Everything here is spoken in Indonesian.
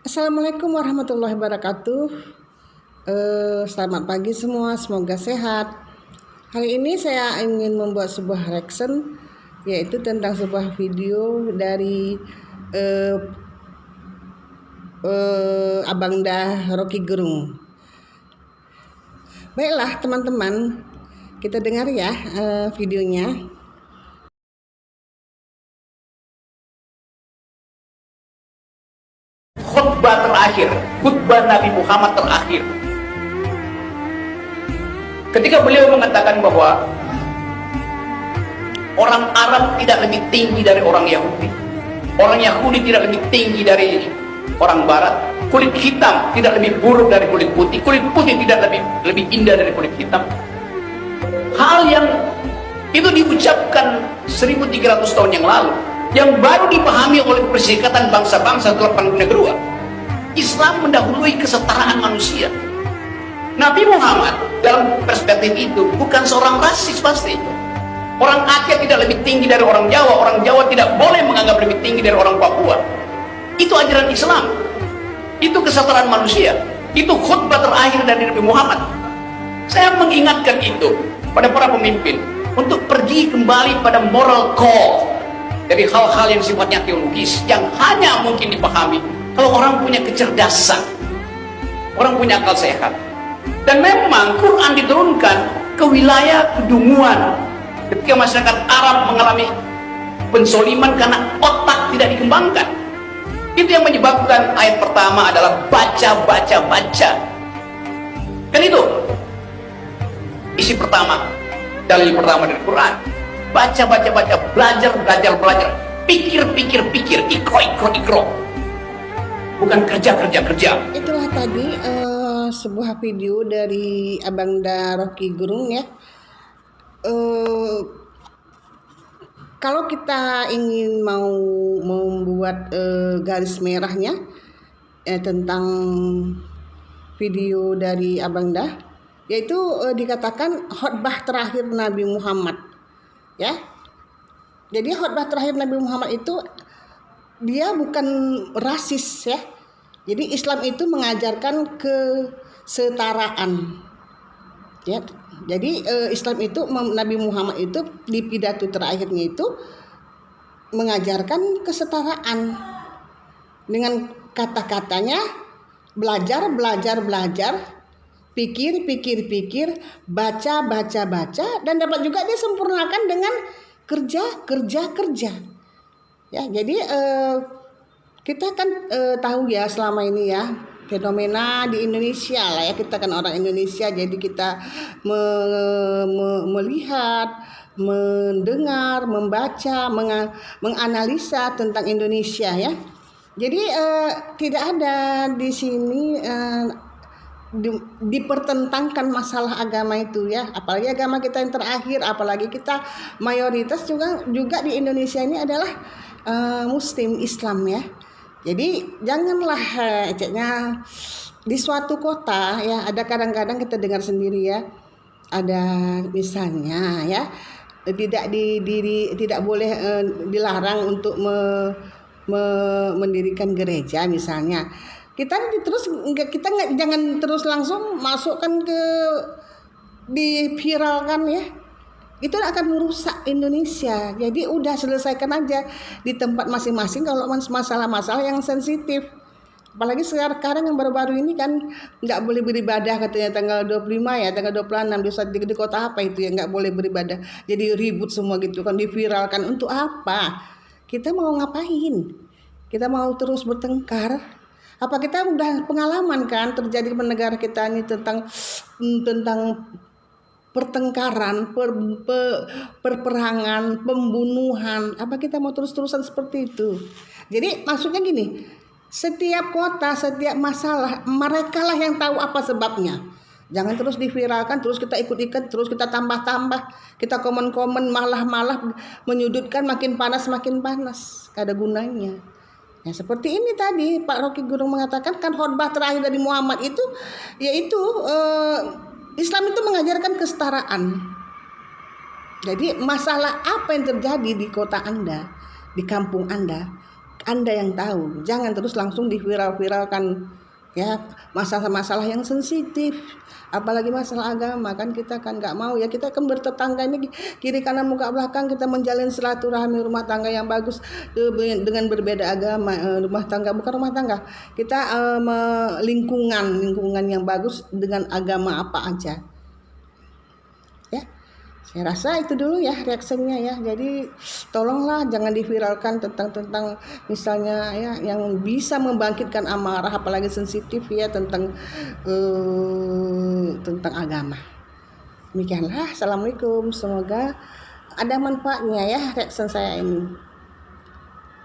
Assalamualaikum warahmatullahi wabarakatuh. Selamat pagi semua, semoga sehat. Hari ini saya ingin membuat sebuah reaction, yaitu tentang sebuah video dari Abang Dah Rocky Gerung. Baiklah teman-teman, kita dengar ya videonya. Khutbah terakhir, khutbah Nabi Muhammad terakhir. Ketika beliau mengatakan bahwa orang Arab tidak lebih tinggi dari orang Yahudi, orang Yahudi tidak lebih tinggi dari orang Barat, kulit hitam tidak lebih buruk dari kulit putih tidak lebih indah dari kulit hitam. Hal yang itu diucapkan 1300 tahun yang lalu, yang baru dipahami oleh Perserikatan Bangsa-Bangsa setelah Perang Dunia Kedua. Islam mendahului kesetaraan manusia. Nabi Muhammad dalam perspektif itu bukan seorang rasis pasti. Orang Aceh tidak lebih tinggi dari orang Jawa tidak boleh menganggap lebih tinggi dari orang Papua. Itu ajaran Islam. Itu kesetaraan manusia. Itu khutbah terakhir dari Nabi Muhammad. Saya mengingatkan itu pada para pemimpin untuk pergi kembali pada moral core dari hal-hal yang sifatnya teologis, yang hanya mungkin dipahami kalau orang punya kecerdasan, orang punya akal sehat. Dan memang Quran diturunkan ke wilayah kedunguan ketika masyarakat Arab mengalami pensoliman karena otak tidak dikembangkan. Itu yang menyebabkan ayat pertama adalah baca. Kan itu isi pertama, dalil pertama dari Quran. Baca, belajar, pikir, ikro, bukan kerja. Itulah tadi sebuah video dari Abang Da Rocky Gerung ya. Kalau kita ingin mau membuat garis merahnya tentang video dari Abang Da, yaitu dikatakan khutbah terakhir Nabi Muhammad ya. Jadi khutbah terakhir Nabi Muhammad itu dia bukan rasis ya. Jadi Islam itu mengajarkan kesetaraan ya. Jadi Islam itu, Nabi Muhammad itu di pidato terakhirnya itu mengajarkan kesetaraan dengan kata-katanya belajar, pikir, baca, dan dapat juga dia sempurnakan dengan kerja. Ya, jadi kita kan tahu ya selama ini ya fenomena di Indonesia lah ya, kita kan orang Indonesia, jadi kita melihat, mendengar, membaca, menganalisa tentang Indonesia ya. Jadi tidak ada di sini dipertentangkan masalah agama itu ya, apalagi agama kita yang terakhir, apalagi kita mayoritas juga di Indonesia ini adalah Muslim Islam ya. Jadi janganlah ceknya di suatu kota ya, ada kadang-kadang kita dengar sendiri ya, ada misalnya ya tidak boleh dilarang untuk mendirikan gereja misalnya. Kita jangan terus langsung masukkan ke diviralkan ya, itu akan merusak Indonesia. Jadi udah selesaikan aja di tempat masing-masing kalau masalah-masalah yang sensitif. Apalagi sekarang yang baru-baru ini kan nggak boleh beribadah katanya tanggal 25 ya, tanggal 26 di kota apa itu ya, nggak boleh beribadah. Jadi ribut semua gitu kan, diviralkan. Untuk apa? Kita mau ngapain? Kita mau terus bertengkar? Apa kita udah pengalaman kan terjadi di negara kita ini tentang pertengkaran, perperangan, pembunuhan. Apa kita mau terus-terusan seperti itu? Jadi maksudnya gini, setiap kota, setiap masalah, mereka lah yang tahu apa sebabnya. Jangan terus diviralkan, terus kita ikut-ikut, terus kita tambah-tambah, kita komen-komen, malah menyudutkan, makin panas. Gak ada gunanya. Ya seperti ini tadi Pak Rocky Gerung mengatakan kan khutbah terakhir dari Muhammad itu yaitu Islam itu mengajarkan kesetaraan. Jadi masalah apa yang terjadi di kota Anda, di kampung Anda, Anda yang tahu, jangan terus langsung diviral-viralkan ya masalah-masalah yang sensitif, apalagi masalah agama. Kan kita kan nggak mau ya, kita kan bertetangga ini kiri kanan muka belakang, kita menjalin silaturahmi rumah tangga yang bagus dengan berbeda agama, rumah tangga bukan rumah tangga, kita lingkungan yang bagus dengan agama apa aja ya. Saya rasa itu dulu ya reaksinya ya. Jadi tolonglah jangan diviralkan tentang misalnya ya yang bisa membangkitkan amarah, apalagi sensitif ya tentang agama. Demikianlah. Assalamualaikum. Semoga ada manfaatnya ya reaksi saya ini.